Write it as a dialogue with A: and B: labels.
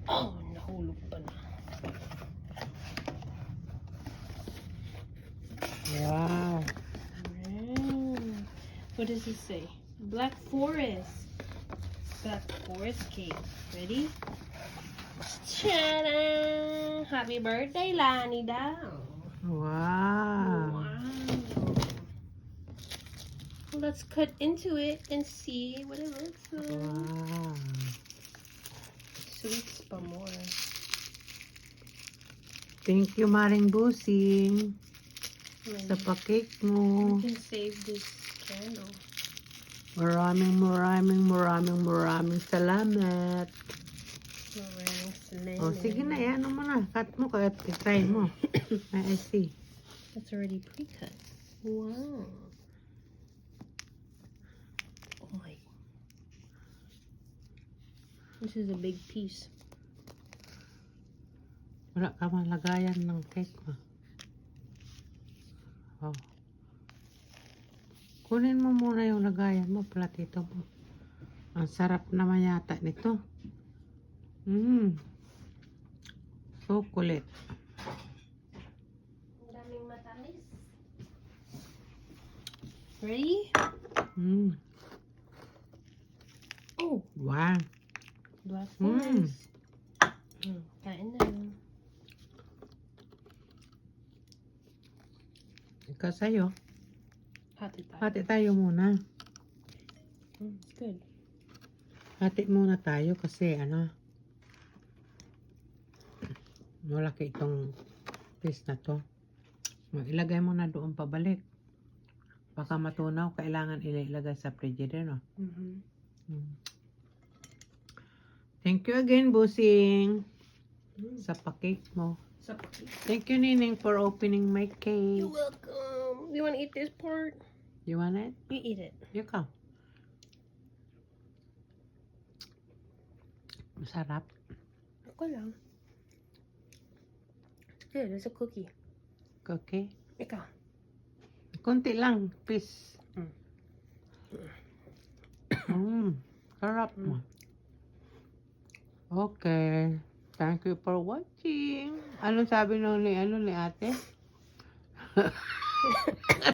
A: Oh, nahulog pa na.
B: Wow.
A: What does he say? Black Forest. Black Forest cake. Ready? Ta-da! Happy birthday, Lani daw.
B: Wow.
A: Wow. Let's cut into it and see what it looks like.
B: Wow.
A: Sweets pa more.
B: Thank you, Maring Busing, sa pa-cake mo.
A: We can save this candle.
B: Maraming salamat.
A: Maraming salamat.
B: Oh, sige na, yan mo na. Cut mo, kaya try mo. I see.
A: That's already pre-cut. Wow. Oh my. This is a big piece.
B: Wala ka man lagayan ng cake mo. Oh. Kunin mo muna yung lagayan mo, platito mo. Ang sarap naman yata nito. Chocolate.
A: Daming matamis. Ready? Oh,
B: Wow.
A: Black Forest. Kain na.
B: Ikaw sa'yo.
A: Hati tayo.
B: Hati tayo muna.
A: It's good.
B: Hati muna tayo kasi malaki itong piece na to. Ilagay mo na doon pabalik. Baka matunaw, kailangan ilagay sa frigidaire, no? Thank you again, Busing, sa pa-cake mo. Thank you, Nining, for opening my cake.
A: You're welcome. You want to eat this part?
B: You want it?
A: You eat it.
B: You come. Masarap.
A: Ako lang. It's good. It's a cookie.
B: Okay.
A: Ikaw.
B: Kunti lang, please. Sarap mo. Okay. Thank you for watching. Ano sabi ni ate?